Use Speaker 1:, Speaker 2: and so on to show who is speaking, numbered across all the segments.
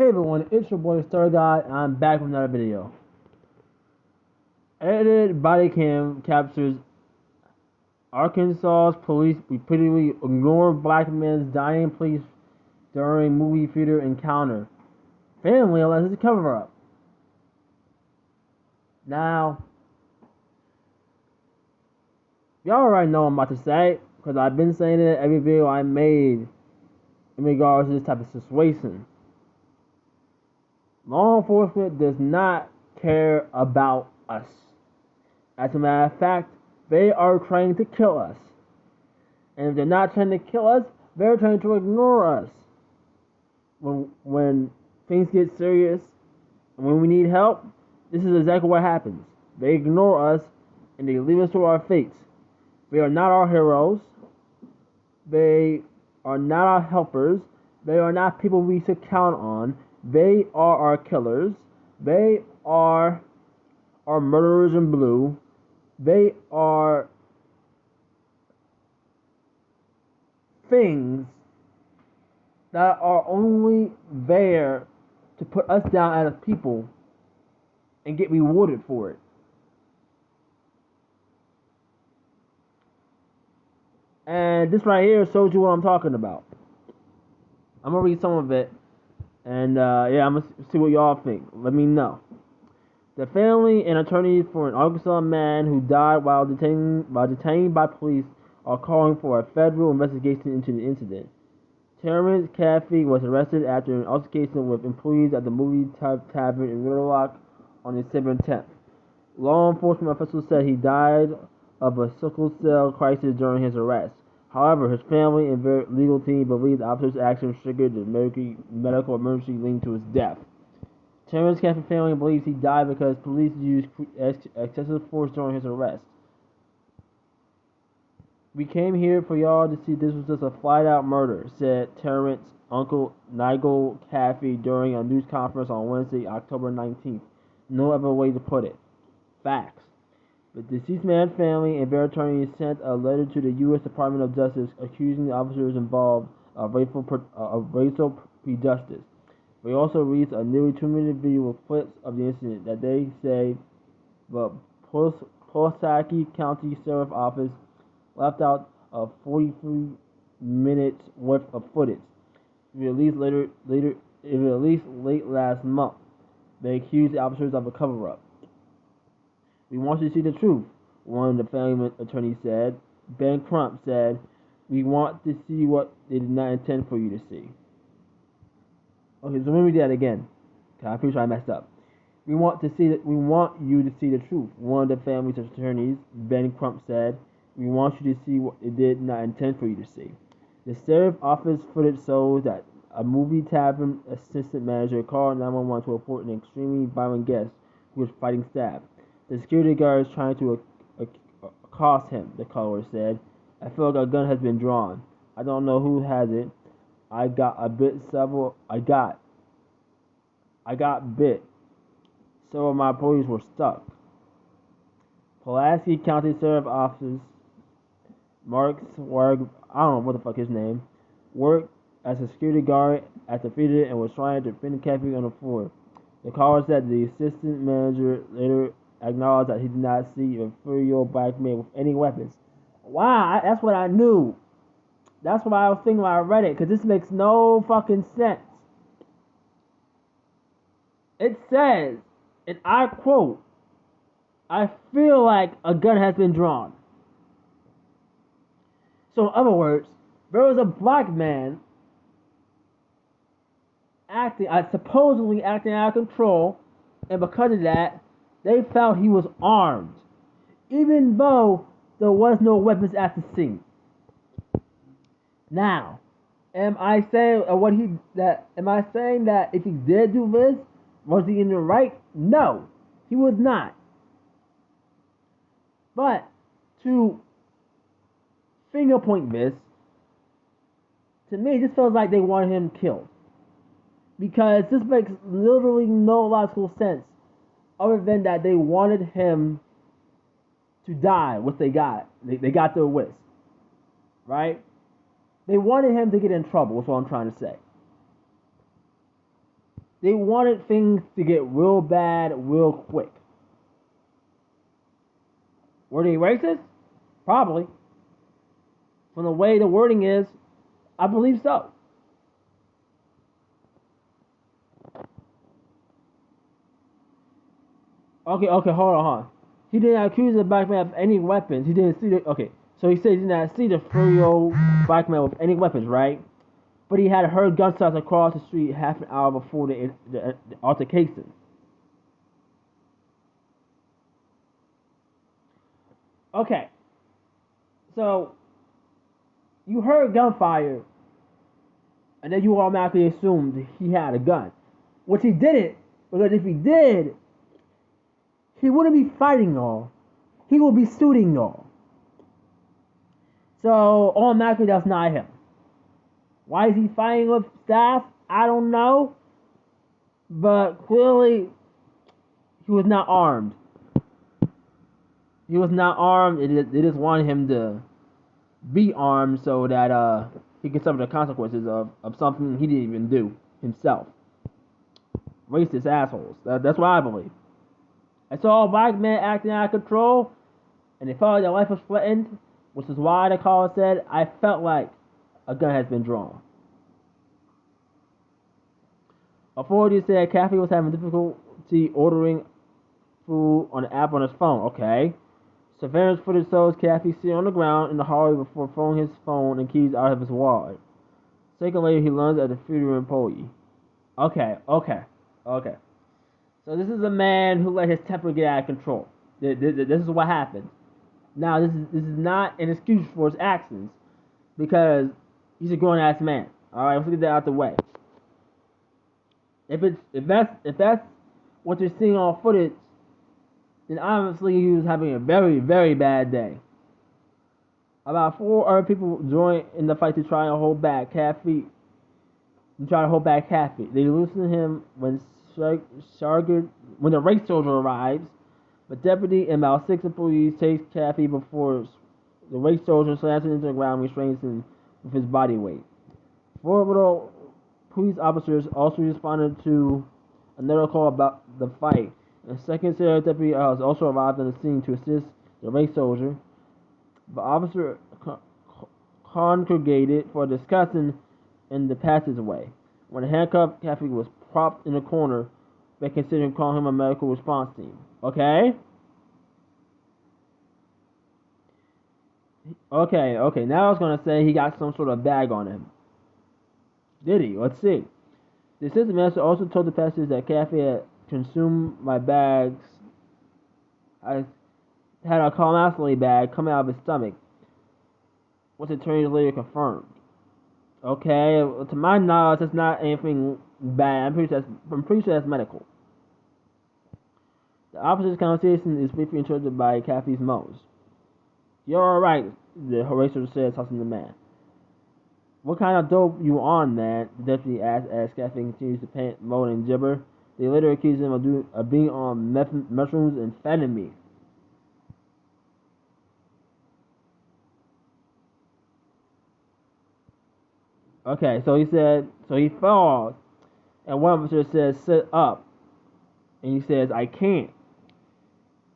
Speaker 1: Hey everyone, it's your boy Star Guy, and I'm back with another video. Edited body cam captures Arkansas police repeatedly ignore black men's dying police during movie theater encounter. Family alleges a cover-up. Now, y'all already know what I'm about to say, because I've been saying it in every video I made in regards to this type of situation. Law enforcement does not care about us. As a matter of fact, they are trying to kill us. And if they're not trying to kill us, they're trying to ignore us. When things get serious and when we need help, this is exactly what happens. They ignore us and they leave us to our fates. They are not our heroes. They are not our helpers. They are not people we should count on. They are our killers. They are our murderers in blue. They are things that are only there to put us down as people and get rewarded for it. And this right here shows you what I'm talking about. I'm gonna read some of it, and I'm gonna see what y'all think. Let me know. The family and attorneys for an Arkansas man who died while detained by police are calling for a federal investigation into the incident. Terrence Caffey was arrested after an altercation with employees at the movie tavern in Little Rock on December 10th. Law enforcement officials said he died of a sickle cell crisis during his arrest. However, his family and legal team believe the officer's actions triggered the medical emergency linked to his death. Terrence Caffey's family believes he died because police used excessive force during his arrest. "We came here for y'all to see this was just a flat-out murder," said Terrence's uncle Nigel Caffey during a news conference on Wednesday, October 19th. No other way to put it. Facts. The deceased man's family and their attorney sent a letter to the U.S. Department of Justice accusing the officers involved of racial prejudice. They also released a nearly 2-minute video with clips of the incident that they say the Pulaski County Sheriff's Office left out of 43 minutes worth of footage. Released late last month. They accused the officers of a cover-up. "We want you to see the truth," one of the family attorneys said. Ben Crump said, "We want to see what they did not intend for you to see." Okay, so let me read that again. Okay, I'm pretty sure I messed up. We want you to see the truth," one of the family's attorneys, Ben Crump, said. "We want you to see what they did not intend for you to see." The sheriff's office footage shows that a movie tavern assistant manager called 911 to report an extremely violent guest who was fighting staff. The security guard is trying to accost him, the caller said. "I feel like a gun has been drawn. I don't know who has it. I got bit. Several of my employees were stuck." Pulaski County Sheriff's Office Mark Swarg, I don't know what the fuck his name, worked as a security guard at the theater and was trying to pin Caffey on the floor. The caller said the assistant manager later acknowledged that he did not see a 30-year-old black man with any weapons. Wow, that's what I knew. That's what I was thinking when I read it, because this makes no fucking sense. It says, and I quote, "I feel like a gun has been drawn." So in other words, there was a black man supposedly acting out of control, and because of that, they felt he was armed, even though there was no weapons at the scene. Now, am I saying that if he did do this, was he in the right? No, he was not. But to finger point this, to me, this feels like they wanted him killed, because this makes literally no logical sense, other than that they wanted him to die, which they got. They got their wish, right? They wanted him to get in trouble, that's what I'm trying to say. They wanted things to get real bad real quick. Were they racist? Probably. From the way the wording is, I believe so. Okay, hold on. He did not accuse the black man of any weapons. He didn't see the. Okay, so he said he did not see the 3-year-old black man with any weapons, right? But he had heard gunshots across the street half an hour before the altercation. Okay, so you heard gunfire, and then you automatically assumed he had a gun, which he didn't, because if he did, he wouldn't be fighting y'all. He would be shooting y'all. So automatically that's not him. Why is he fighting with staff? I don't know. But clearly he was not armed. He was not armed. They just wanted him to be armed so that he could suffer the consequences of something he didn't even do himself. Racist assholes. That's what I believe. I saw a black man acting out of control, and they felt like their life was threatened, which is why the caller said, I felt like a gun has been drawn. Authorities said Kathy was having difficulty ordering food on the app on his phone. Okay. Surveillance footage shows Kathy sitting on the ground in the hallway before throwing his phone and keys out of his wallet. A second later, he lunges at the funeral employee. Okay. So this is a man who let his temper get out of control. This is what happened. Now, this is not an excuse for his actions, because he's a grown-ass man. All right, let's get that out the way. If that's what you're seeing on footage, then obviously he was having a very, very bad day. About 4 other people joined in the fight to try to hold back Kathy. They loosened him when the race soldier arrives, but deputy and about 6 employees chase Kathy before the race soldier slams him into the ground and restrains him with his body weight. 4 little police officers also responded to another call about the fight. A second Sarah deputy has also arrived on the scene to assist the race soldier. The officer congregated for discussion in the passageway. When the handcuffed Kathy was propped in a corner, they considered calling him a medical response team. Okay? Now I was going to say he got some sort of bag on him. Did he? Let's see. The assistant master also told the passengers that Kathy had consumed my bags. I had a colonoscopy bag coming out of his stomach, which attorneys later confirmed. Okay, to my knowledge, that's not anything bad. I'm pretty sure that's medical. The officer's conversation is briefly interrupted by Kathy's moans. You're alright, the racer said, tossing the man. What kind of dope you on, man? The deputy asked as Kathy continues to pant, moan, and gibber. They later accused him of being on mushrooms and amphetamine. Okay, so he falls, and one officer says, sit up. And he says, I can't.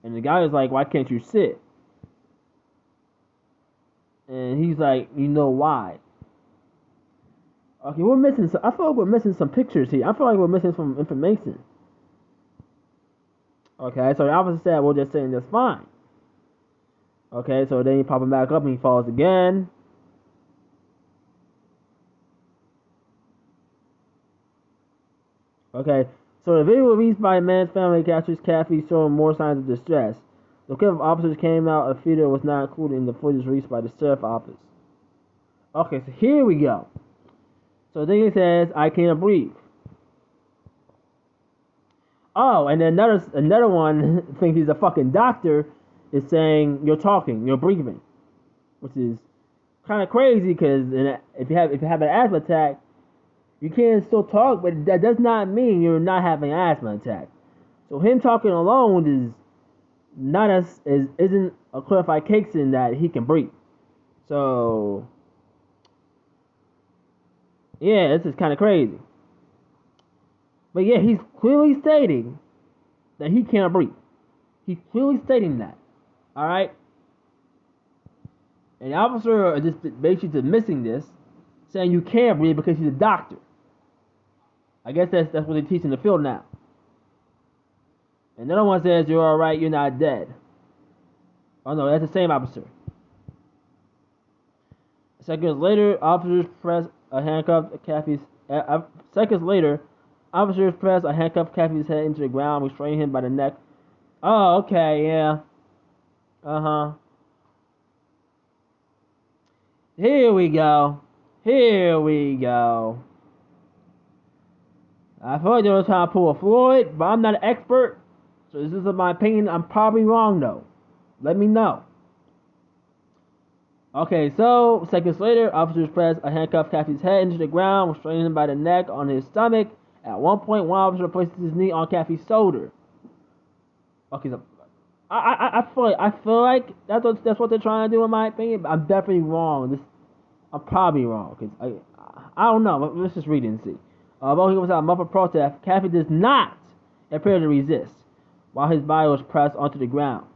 Speaker 1: And the guy is like, why can't you sit? And he's like, you know why? Okay, we're missing some. I feel like we're missing some pictures here. I feel like we're missing some information. Okay, so the officer said, we're just saying that's fine. Okay, so then he pops him back up and he falls again. Okay, so the video released by a man's family captures Kathy showing more signs of distress. The clip of officers came out of theater was not included in the footage released by the sheriff's office. Okay, so here we go. So then he says, I can't breathe. Oh, and then another one thinks he's a fucking doctor, is saying, you're talking, you're breathing. Which is kind of crazy, because if you have an asthma attack, you can still talk, but that does not mean you're not having an asthma attack. So him talking alone isn't a clarification that he can breathe. So yeah, this is kind of crazy. But yeah, he's clearly stating that he can't breathe. He's clearly stating that. All right. And the officer is just basically dismissing this, saying you can't breathe because he's a doctor. I guess that's what they teach in the field now. And another one says you're all right, you're not dead. Oh no, that's the same officer. Seconds later, officers press a handcuff Kathy's. Seconds later, officers press a handcuff Kathy's head into the ground, restraining him by the neck. Oh, okay, yeah. Here we go. Here we go. I feel like they were trying to pull a Floyd, but I'm not an expert, so this is my opinion. I'm probably wrong though. Let me know. Okay, so seconds later, officers press a handcuff Kathy's head into the ground, restraining him by the neck on his stomach. At one point, one officer places his knee on Kathy's shoulder. Okay, so I feel like that's what they're trying to do in my opinion, but I'm definitely wrong. I'm probably wrong because I don't know. Let's just read it and see. Although he was out of muffled protest, Kathy does not appear to resist, while his body was pressed onto the ground.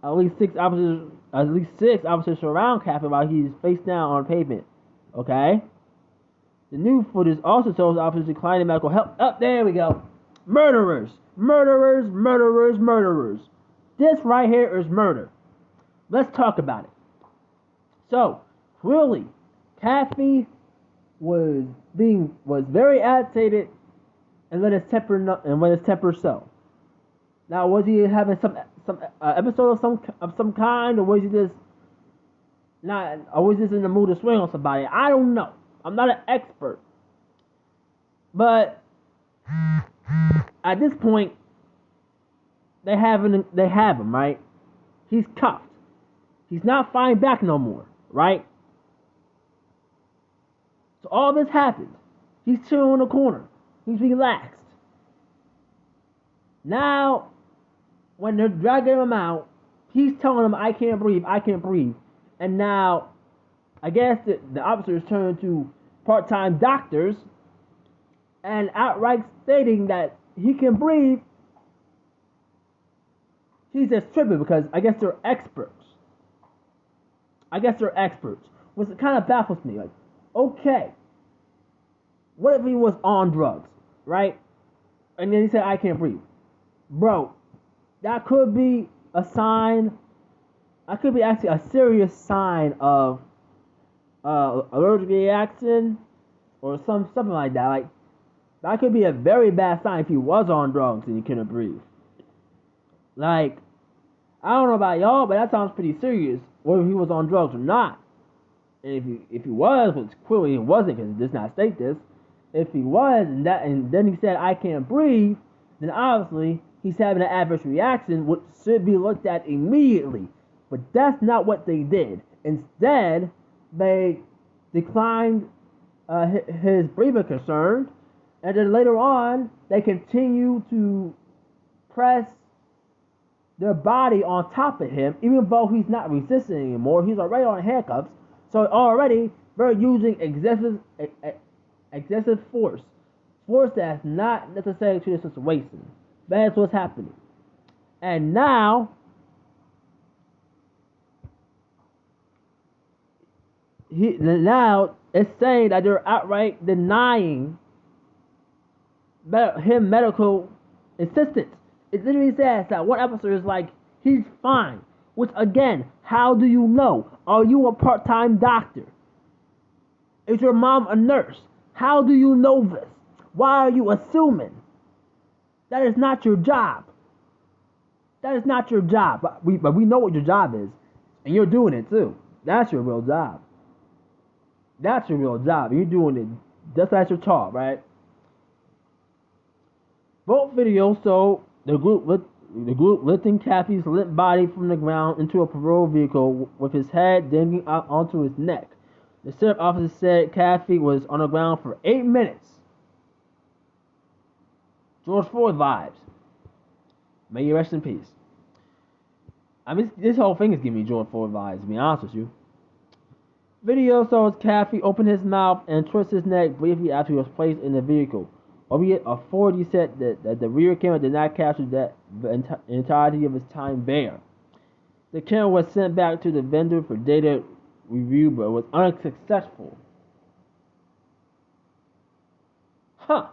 Speaker 1: At least six officers surround Kathy while he is face down on pavement. Okay. The new footage also shows officers declining medical help. Oh, there we go. Murderers. This right here is murder. Let's talk about it. So, clearly, Kathy was very agitated and let his temper show. Now, was he having some episode of some kind, or was he just not, or was he just in the mood to swing on somebody? I don't know. I'm not an expert, but at this point, they have him, right? He's cuffed. He's not fighting back no more, right? So all this happened. He's chilling in the corner. He's relaxed. Now, when they're dragging him out, he's telling them, I can't breathe. And now, I guess the officers turn to part-time doctors and outright stating that he can breathe. He's just tripping because I guess they're experts. Which kind of baffles me. Like, okay, what if he was on drugs, right? And then he said, I can't breathe. Bro, that could be a sign. That could be actually a serious sign of allergic reaction or something like that. Like, that could be a very bad sign if he was on drugs and he couldn't breathe. Like, I don't know about y'all, but that sounds pretty serious. Whether he was on drugs or not. And if he was, which clearly he wasn't because it does not state this. If he was and then he said I can't breathe, then obviously he's having an adverse reaction, which should be looked at immediately. But that's not what they did. Instead, they declined his breathing concern, and then later on, they continue to press their body on top of him, even though he's not resisting anymore. He's already on handcuffs, so already they're using excessive force that's not necessary to the situation. That's what's happening. And now, it's saying that they're outright denying him medical assistance. It literally says that one officer is like, he's fine. Which again, how do you know? Are you a part-time doctor? Is your mom a nurse? How do you know this? Why are you assuming? That is not your job. But we know what your job is. And you're doing it too. That's your real job. You're doing it just as you're taught, right? Both videos show the group lifting Kathy's limp body from the ground into a parole vehicle with his head dangling out onto his neck. The sheriff officer said Kathy was on the ground for 8 minutes. George Floyd vibes. May you rest in peace. I mean, this whole thing is giving me George Floyd vibes, to be honest with you. Video shows Kathy open his mouth and twist his neck briefly after he was placed in the vehicle. Albeit authorities said that the rear camera did not capture the entirety of his time there. The camera was sent back to the vendor for data review, but was unsuccessful. Huh.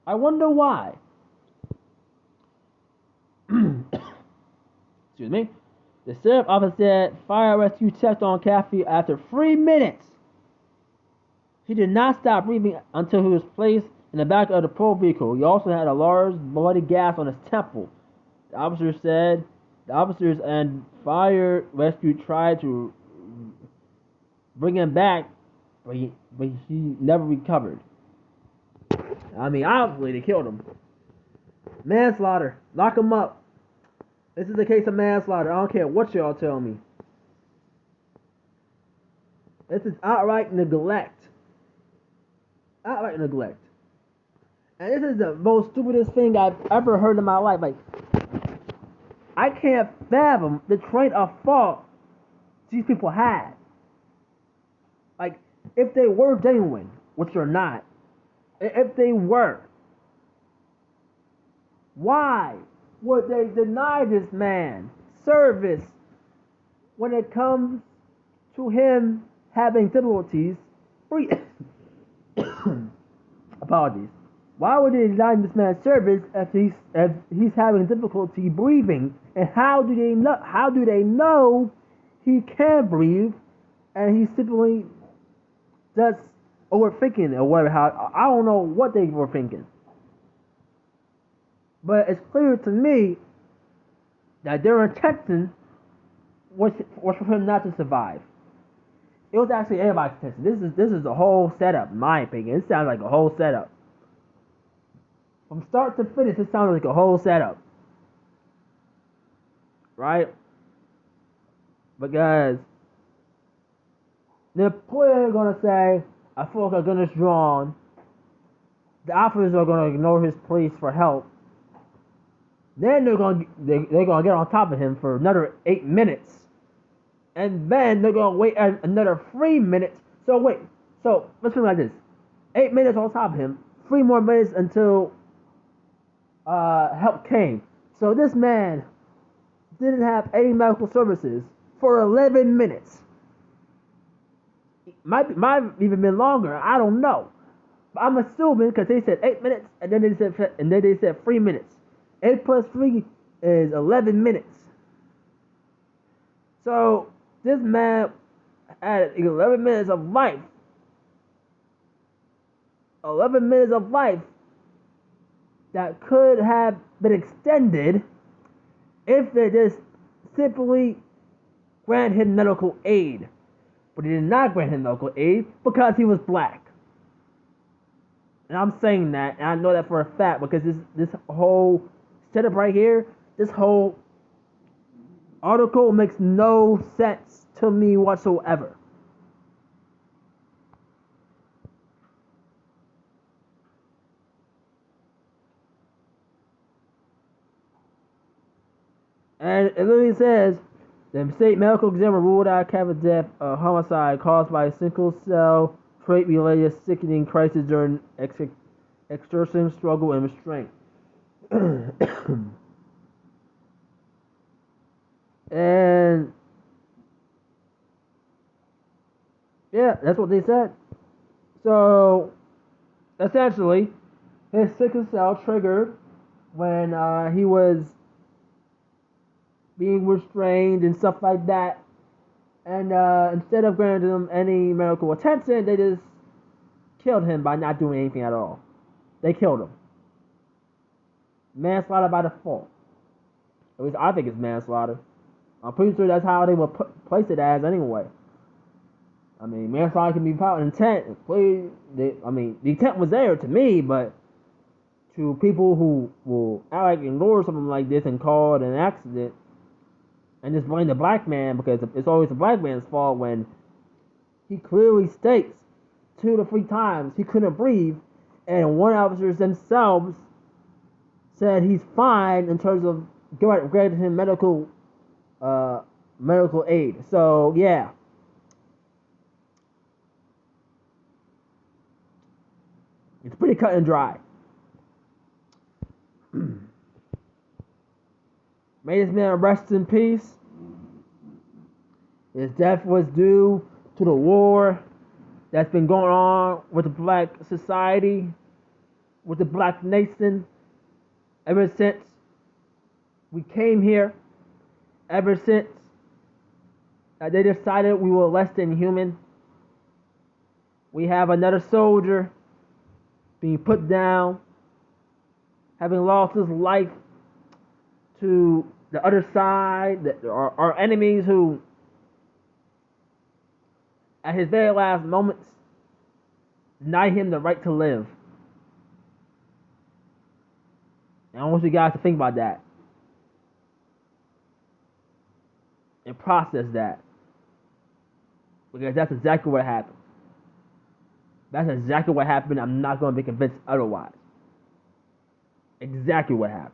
Speaker 1: I wonder why. Excuse me. The sheriff officer said fire rescue checked on Caffey after 3 minutes. He did not stop breathing until he was placed in the back of the patrol vehicle. He also had a large bloody gash on his temple. The officer said the officers and fire rescue tried to bring him back, but he never recovered. I mean, obviously they killed him. Manslaughter. Lock him up. This is a case of manslaughter. I don't care what y'all tell me. This is outright neglect. Outright neglect. And this is the most stupidest thing I've ever heard in my life. Like, I can't fathom the train of thought these people had. Like, if they were genuine, which they're not, if they were, why would they deny this man service when it comes to him having difficulties apologies. Why would they deny this man service if he's having difficulty breathing? And how do they know he can breathe and he's simply just overthinking it or whatever? I don't know what they were thinking. But it's clear to me that their intention was for him not to survive. It was actually everybody's intention. This is the whole setup, in my opinion. It sounds like a whole setup. From start to finish, it sounds like a whole setup. Right? Because the employer are gonna say, I feel like a gun is drawn. The officers are gonna ignore his pleas for help. Then they're gonna get on top of him for another 8 minutes, and then they're gonna wait another 3 minutes. So let's put it like this: 8 minutes on top of him, 3 more minutes until help came. So this man didn't have any medical services for 11 minutes. Might even been longer. I don't know. But I'm assuming because they said 8 minutes, and then they said 3 minutes. 8 plus 3 is 11 minutes. So this man had 11 minutes of life. 11 minutes of life that could have been extended if they just simply grant him medical aid. But they did not grant him medical aid because he was black. And I'm saying that, and I know that for a fact because this whole setup right here, this whole article makes no sense to me whatsoever. And it literally says, the state medical examiner ruled out Cavitt's death a homicide caused by a sickle cell trait-related sickening crisis during exertion, struggle, and restraint. And yeah, that's what they said. So essentially, his sickle cell triggered when he was being restrained and stuff like that. And instead of granting him any medical attention, they just killed him by not doing anything at all. They killed him. Manslaughter by default. At least I think it's manslaughter. I'm pretty sure that's how they would place it as anyway. I mean, manslaughter can be without intent. The intent was there to me, but to people who will act like ignore something like this and call it an accident and just blame the black man because it's always the black man's fault when he clearly states 2 to 3 times he couldn't breathe, and one officer themselves said he's fine in terms of granting him medical aid. So yeah. It's pretty cut and dry. May this man rest in peace. His death was due to the war that's been going on with the black society, with the black nation, ever since we came here, ever since they decided we were less than human. We have another soldier being put down, having lost his life to the other side, our enemies who, at his very last moments, deny him the right to live. And I want you guys to think about that and process that, because that's exactly what happened. That's exactly what happened. I'm not going to be convinced otherwise. Exactly what happened.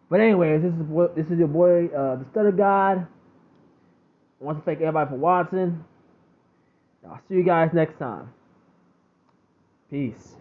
Speaker 1: But anyways, this is your boy, the Stutter God. I want to thank everybody for watching. I'll see you guys next time. Peace.